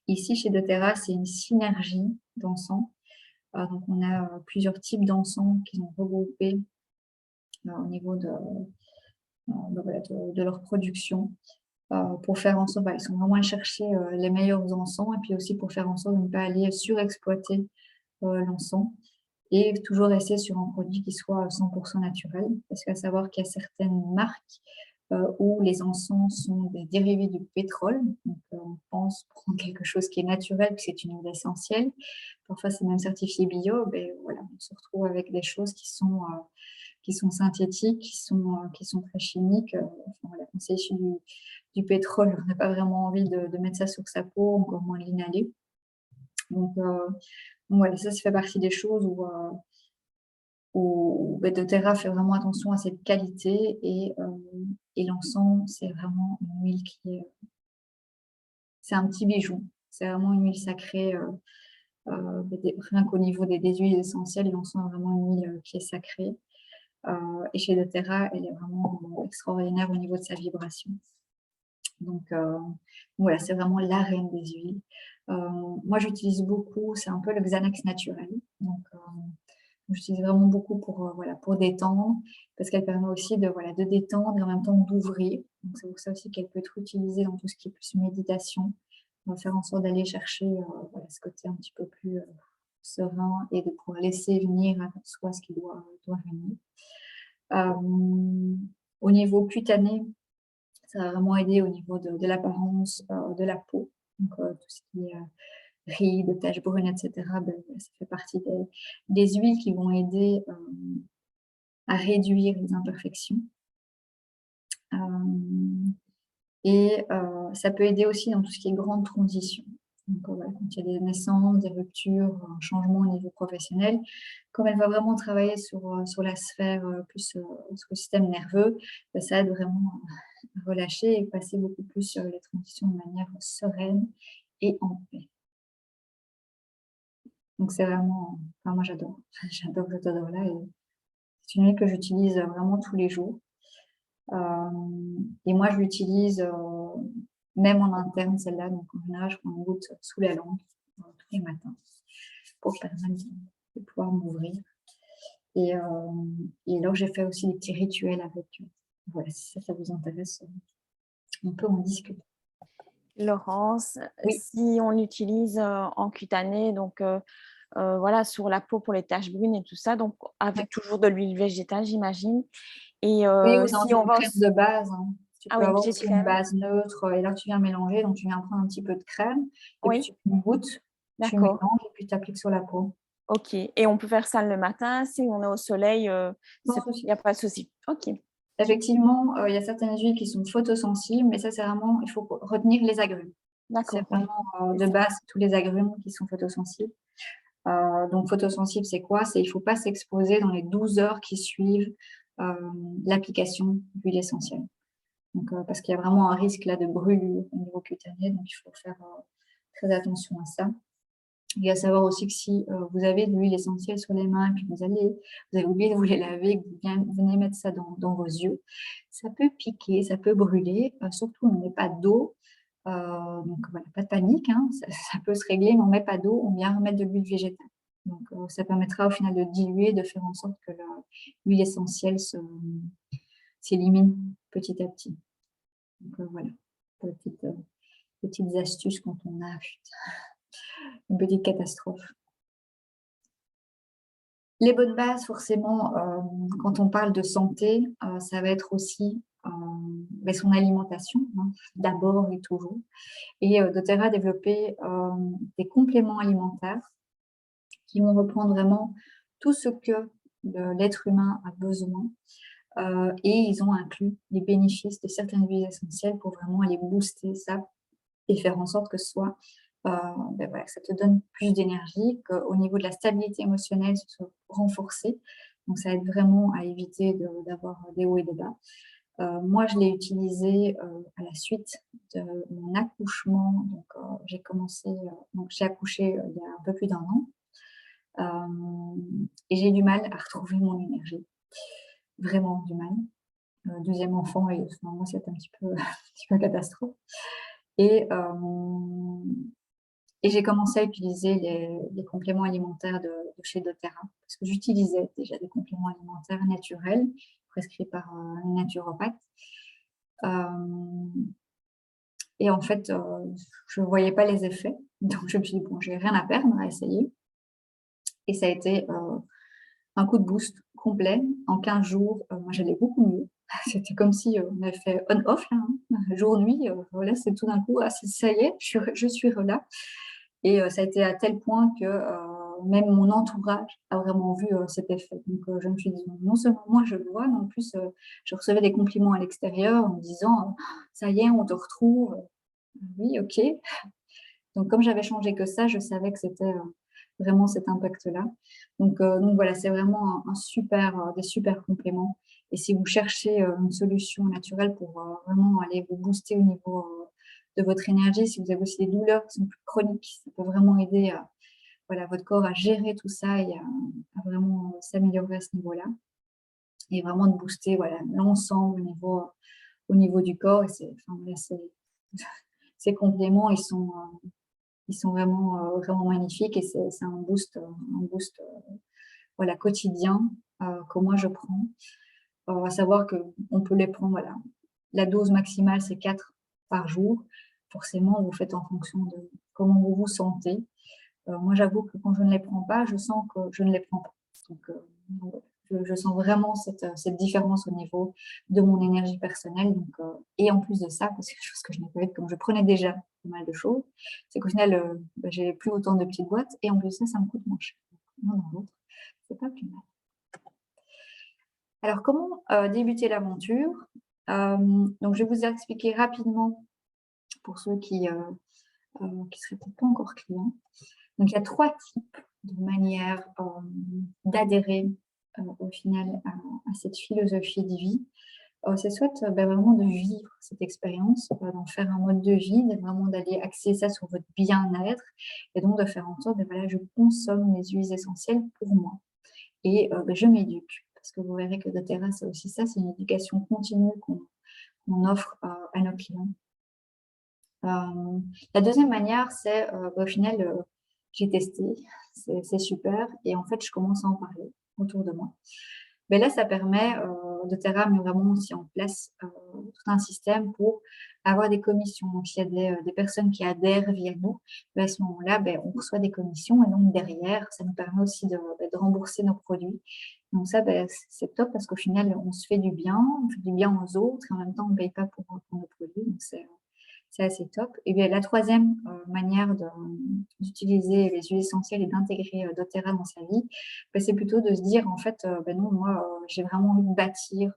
Ici, chez doTERRA, c'est une synergie d'encens. Donc, on a plusieurs types d'encens qui sont regroupés au niveau de leur production. Pour faire en sorte, ils sont vraiment à chercher les meilleurs encens et puis aussi pour faire en sorte de ne pas aller surexploiter l'encens et toujours rester sur un produit qui soit 100% naturel. Parce qu'à savoir qu'il y a certaines marques où les encens sont des dérivés du pétrole. Donc, on pense prendre quelque chose qui est naturel, puis c'est une huile essentielle. Parfois, c'est même certifié bio. Ben, voilà, on se retrouve avec des choses qui sont synthétiques, qui sont très chimiques. Enfin, voilà, quand c'est issu du pétrole, on n'a pas vraiment envie de mettre ça sur sa peau, encore moins de l'inhaler. Donc, voilà, ça fait partie des choses où doTERRA fait vraiment attention à cette qualité et l'encens, c'est vraiment une huile c'est un petit bijou. C'est vraiment une huile sacrée. Rien qu'au niveau des huiles essentielles, l'encens est vraiment une huile qui est sacrée. Et chez doTERRA, elle est vraiment extraordinaire au niveau de sa vibration. Donc, voilà, c'est vraiment la reine des huiles. Moi, j'utilise beaucoup, c'est un peu le Xanax naturel. Donc, j'utilise vraiment beaucoup pour détendre, parce qu'elle permet aussi de détendre et en même temps d'ouvrir. Donc, c'est pour ça aussi qu'elle peut être utilisée dans tout ce qui est plus méditation. On va faire en sorte d'aller chercher ce côté un petit peu plus serein et de pouvoir laisser venir à soi ce qui doit venir. Au niveau cutané, ça va vraiment aider au niveau de l'apparence de la peau. Donc, tout ce qui est rides, taches brunes, etc., ça fait partie des huiles qui vont aider à réduire les imperfections. Et ça peut aider aussi dans tout ce qui est grande transition. Donc, voilà, quand il y a des naissances, des ruptures, un changement au niveau professionnel, comme elle va vraiment travailler sur la sphère plus sur le système nerveux, ça aide vraiment à relâcher et passer beaucoup plus sur les transitions de manière sereine et en paix. Donc c'est vraiment, enfin moi j'adore, j'adore cette odeur-là et c'est une huile que j'utilise vraiment tous les jours. Et moi je l'utilise même en interne celle-là, donc en général je prends une goutte sous la langue tous les matins pour permettre de pouvoir m'ouvrir. Et alors j'ai fait aussi des petits rituels avec. Voilà, si ça vous intéresse, on peut en discuter. Laurence, Oui, si on l'utilise en cutané, donc voilà, sur la peau pour les taches brunes et tout ça, donc ouais. avec toujours de l'huile végétale, j'imagine. Et Oui, ou dans si on une va crème de base, hein. Tu ah peux oui, une avoir petite aussi une crème. base neutre et là tu viens mélanger, donc tu viens prendre un petit peu de crème et puis Oui, tu prends une goutte, tu d'accord. mélanges et puis tu appliques sur la peau. OK. Et on peut faire ça le matin si on est au soleil, Sans il souci. n'y a pas de souci. OK. Effectivement, il y a certaines huiles qui sont photosensibles, mais ça c'est vraiment il faut retenir les agrumes. C'est D'accord, oui. vraiment, C'est de ça. base, tous les agrumes qui sont photosensibles. Donc photosensible, c'est quoi? C'est il faut pas s'exposer dans les 12 heures qui suivent, l'application d'huile essentielle. Donc parce qu'il y a vraiment un risque là de brûlure au niveau cutané, donc il faut faire, très attention à ça. Et à savoir aussi que si, vous avez de l'huile essentielle sur les mains et puis vous avez oublié de vous les laver, que vous venez mettre ça dans vos yeux, ça peut piquer, ça peut brûler, surtout on ne met pas d'eau, donc voilà, pas de panique, hein, ça peut se régler, mais on met pas d'eau, on vient remettre de l'huile végétale. Donc ça permettra au final de diluer, de faire en sorte que l'huile essentielle s'élimine petit à petit. Donc voilà, petites astuces quand on a une petite catastrophe. Les bonnes bases, forcément, quand on parle de santé, ça va être aussi, son alimentation, hein, d'abord et toujours. Et doTERRA a développé, des compléments alimentaires qui vont reprendre vraiment tout ce que l'être humain a besoin, et ils ont inclus les bénéfices de certaines huiles essentielles pour vraiment aller booster ça et faire en sorte que ce soit, voilà, que ça te donne plus d'énergie, qu'au niveau de la stabilité émotionnelle, ce soit renforcé. Donc ça aide vraiment à éviter d'avoir des hauts et des bas. Moi, je l'ai utilisé, à la suite de mon accouchement. Donc donc j'ai accouché, il y a un peu plus d'1 an, et j'ai eu du mal à retrouver mon énergie, vraiment du mal. 2e enfant et enfin moi, c'était un petit peu un petit peu catastrophe et j'ai commencé à utiliser les compléments alimentaires de chez doTERRA parce que j'utilisais déjà des compléments alimentaires naturels prescrits par, une naturopathe. Hem Et en fait, je ne voyais pas les effets. Donc je me suis dit: «Bon, j'ai rien à perdre à essayer» et ça a été, un coup de boost complet. En 15 jours, moi j'allais beaucoup mieux. C'était comme si, on avait fait on-off là, hein, jour-nuit, voilà, c'est tout d'un coup: «Ah ça y est, je suis là» et ça a été à tel point que, même mon entourage a vraiment vu, cet effet. Donc je me suis dit: «Non seulement moi je le vois, mais en plus, je recevais des compliments à l'extérieur en me disant, «Ça y est, on te retrouve». Oui, OK. Donc comme j'avais changé que ça, je savais que c'était, vraiment cet impact-là. Donc voilà, c'est vraiment un super, des super compléments et si vous cherchez, une solution naturelle pour, vraiment aller vous booster au niveau, de votre énergie, si vous avez aussi des douleurs qui sont plus chroniques, ça peut vraiment aider voilà, votre corps à gérer tout ça et à vraiment s'améliorer à ce niveau-là et vraiment de booster, voilà, l'ensemble au niveau du corps et c'est enfin voilà, ces compléments, ils sont vraiment, vraiment magnifiques et c'est un boost, voilà, quotidien, que moi je prends. À savoir qu'on peut les prendre, voilà, la dose maximale, c'est 4 par jour. Forcément, vous faites en fonction de comment vous vous sentez. Moi, j'avoue que quand je ne les prends pas, je sens que je ne les prends pas. Donc voilà, je sens vraiment cette différence au niveau de mon énergie personnelle. Et en plus de ça, parce que chose que je n'ai pas faite, comme je prenais déjà pas mal de choses, c'est qu'au final, j'ai plus autant de petites boîtes et en plus de ça me coûte moins cher. L'un dans l'autre, c'est pas plus mal. Alors comment, débuter l'aventure? Donc je vais vous expliquer rapidement pour ceux qui seraient peut-être pas encore clients. Donc il y a 3 types de manières, d'adhérer, au final à cette philosophie de vie. C'est soit vraiment de vivre cette expérience, d'en faire un mode de vie, vraiment d'aller axer ça sur votre bien-être et donc de faire en sorte, voilà, je consomme les huiles essentielles pour moi et je m'éduque. Parce que vous verrez que doTERRA, c'est aussi ça, c'est une éducation continue qu'on offre à nos clients. La deuxième manière, c'est au final, j'ai testé, c'est super et en fait, je commence à en parler autour de moi. Mais là, ça permet, doTERRA met vraiment aussi en place tout un système pour avoir des commissions. Donc, il y a des personnes qui adhèrent via nous. À ce moment-là, on reçoit des commissions et donc derrière, ça nous permet aussi de rembourser nos produits. Donc ça, c'est top parce qu'au final, on se fait du bien, on fait du bien aux autres et en même temps, on ne paye pas pour nos produits. Donc, c'est assez top. Et bien, la troisième manière d'utiliser les huiles essentielles et d'intégrer doTERRA dans sa vie, c'est plutôt de se dire, en fait, non, moi, j'ai vraiment envie de bâtir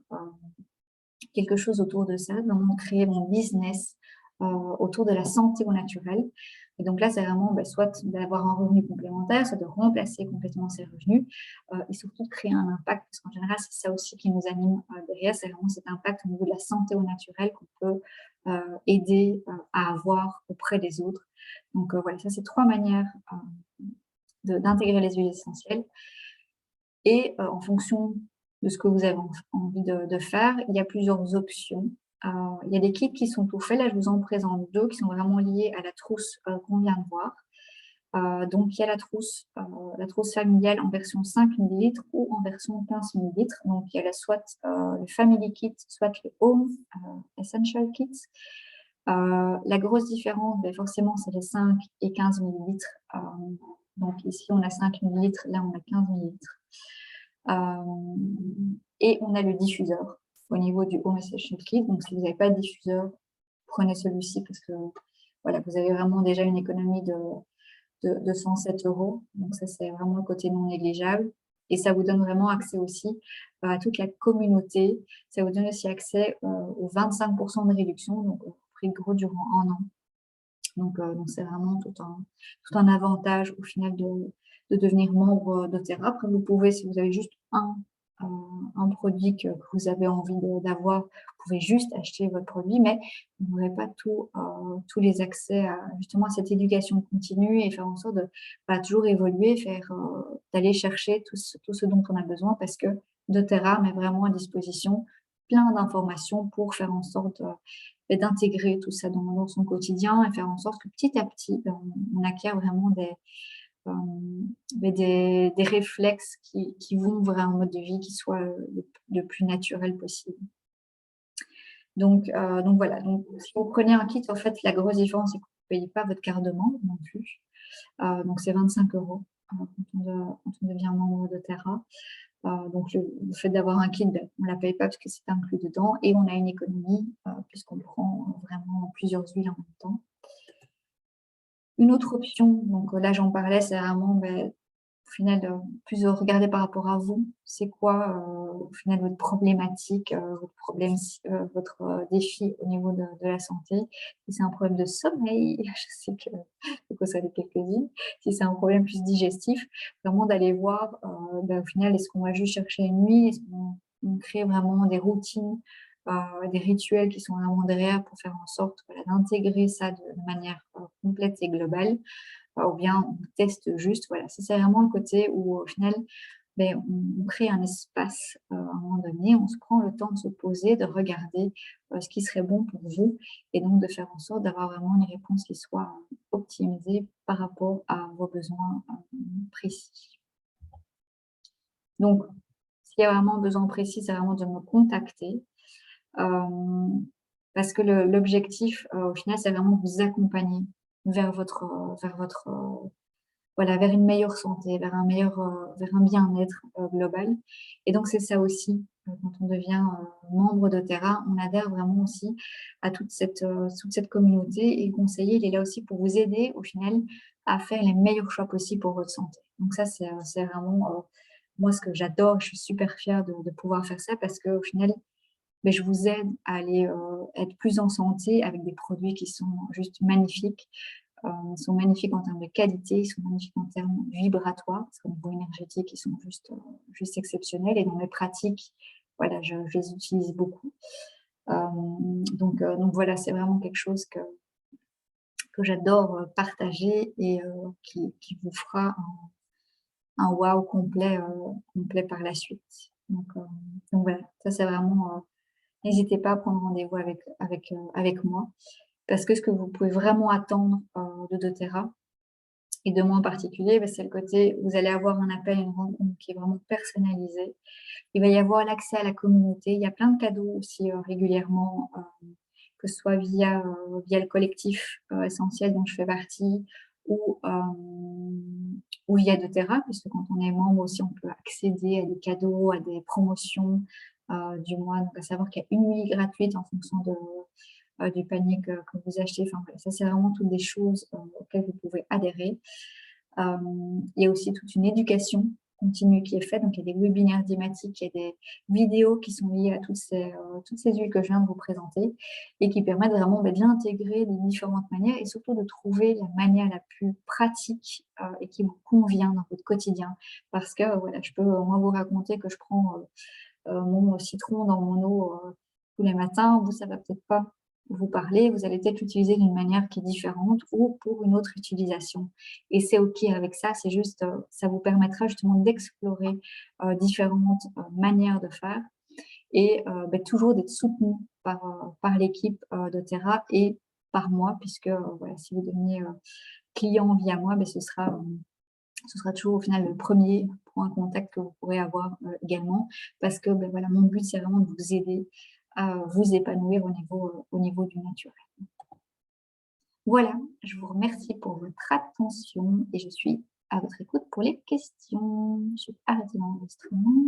quelque chose autour de ça, vraiment créer mon business autour de la santé au naturel. Et donc là, c'est vraiment soit d'avoir un revenu complémentaire, soit de remplacer complètement ces revenus et surtout de créer un impact, parce qu'en général, c'est ça aussi qui nous anime derrière, c'est vraiment cet impact au niveau de la santé au naturel qu'on peut aider à avoir auprès des autres. Donc voilà, ça, c'est 3 manières d'intégrer les huiles essentielles. Et en fonction de ce que vous avez envie de faire, il y a plusieurs options. Il y a des kits qui sont tout faits. Là, je vous en présente 2 qui sont vraiment liés à la trousse qu'on vient de voir. Donc, il y a la trousse familiale en version 5 ml ou en version 15 ml. Donc, il y a soit le Family Kit, soit le Home Essential Kit. La grosse différence, forcément, c'est les 5 et 15 ml. Donc, ici, on a 5 ml, là, on a 15 ml. Et on a le diffuseur au niveau du Home Essential Kit. Donc, si vous n'avez pas de diffuseur, prenez celui-ci parce que voilà, vous avez vraiment déjà une économie de 107 €. Donc, ça, c'est vraiment le côté non négligeable. Et ça vous donne vraiment accès aussi à toute la communauté. Ça vous donne aussi accès aux 25% de réduction, donc au prix gros durant 1 an. Donc c'est vraiment tout un avantage au final de devenir membre doTERRA. Après, vous pouvez, si vous avez juste un produit que vous avez envie d'avoir, vous pouvez juste acheter votre produit, mais vous n'aurez pas tous les accès justement à cette éducation continue et faire en sorte de toujours évoluer, d'aller chercher tout ce dont on a besoin parce que doTERRA met vraiment à disposition plein d'informations pour faire en sorte d'intégrer tout ça dans son quotidien et faire en sorte que petit à petit, on acquiert vraiment des réflexes qui vont vers un mode de vie qui soit le plus naturel possible. Donc voilà, donc si vous prenez un kit, en fait, la grosse différence, c'est que vous ne payez pas votre carte de membre non plus. Donc c'est 25 € quand on devient membre doTERRA. Donc le fait d'avoir un kit, on ne la paye pas parce que c'est inclus dedans et on a une économie puisqu'on prend vraiment plusieurs huiles en même temps. Une autre option, donc là j'en parlais, c'est vraiment au final plus regarder par rapport à vous. C'est quoi au final votre problématique, votre problème, votre défi au niveau de la santé. Si c'est un problème de sommeil, je sais que vous savez quelques-unes. Si c'est un problème plus digestif, vraiment d'aller voir au final, est-ce qu'on va juste chercher une nuit, est-ce qu'on crée vraiment des routines, des rituels qui sont vraiment derrière pour faire en sorte d'intégrer ça de manière complète et globale, ou bien on teste juste. Voilà, ça c'est vraiment le côté où au final, on crée un espace à un moment donné, on se prend le temps de se poser, de regarder ce qui serait bon pour vous et donc de faire en sorte d'avoir vraiment une réponse qui soit optimisée par rapport à vos besoins précis. Donc, s'il y a vraiment un besoin précis, c'est vraiment de me contacter. Parce que l'objectif, au final, c'est vraiment de vous accompagner vers vers une meilleure santé, vers un bien-être global. Et donc, c'est ça aussi, quand on devient membre doTERRA, on adhère vraiment aussi à toute cette communauté et le conseiller, il est là aussi pour vous aider, au final, à faire les meilleurs choix possibles pour votre santé. Donc ça, c'est vraiment moi ce que j'adore. Je suis super fière de pouvoir faire ça parce qu'au final, je vous aide à aller être plus en santé avec des produits qui sont juste magnifiques. Ils sont magnifiques en termes de qualité, ils sont magnifiques en termes vibratoires, parce qu'au niveau énergétique, ils sont juste exceptionnels. Et dans mes pratiques voilà, je les utilise beaucoup. Donc voilà, c'est vraiment quelque chose que j'adore partager et qui vous fera un wow complet par la suite. Donc voilà, ça c'est vraiment, n'hésitez pas à prendre rendez-vous avec moi parce que ce que vous pouvez vraiment attendre, de doTERRA et de moi en particulier, c'est le côté vous allez avoir un appel, une rencontre qui est vraiment personnalisée. Il va y avoir l'accès à la communauté. Il y a plein de cadeaux aussi, régulièrement, que ce soit via le collectif, Essentiel dont je fais partie ou, ou via doTERRA, puisque quand on est membre aussi, on peut accéder à des cadeaux, à des promotions, du mois. Donc à savoir qu'il y a une nuit gratuite en fonction du panier que vous achetez. Enfin voilà, ça c'est vraiment toutes des choses, auxquelles vous pouvez adhérer. Il y a aussi toute une éducation continue qui est faite. Donc, il y a des webinaires thématiques, il y a des vidéos qui sont liées à toutes ces huiles que je viens de vous présenter et qui permettent vraiment de l'intégrer de différentes manières et surtout de trouver la manière la plus pratique et qui vous convient dans votre quotidien. Parce que, voilà, je peux moi vous raconter que je prends mon citron dans mon eau tous les matins. Vous, ça va peut-être pas vous parler, vous allez peut-être l'utiliser d'une manière qui est différente ou pour une autre utilisation. Et c'est OK avec ça, c'est juste, ça vous permettra justement d'explorer différentes manières de faire et toujours d'être soutenu par l'équipe doTERRA et par moi, puisque voilà, si vous deveniez client via moi, ce sera toujours au final le premier point de contact que vous pourrez avoir également, parce que voilà, mon but, c'est vraiment de vous aider à vous épanouir au niveau du naturel. Voilà, je vous remercie pour votre attention et je suis à votre écoute pour les questions. Je vais arrêter l'enregistrement.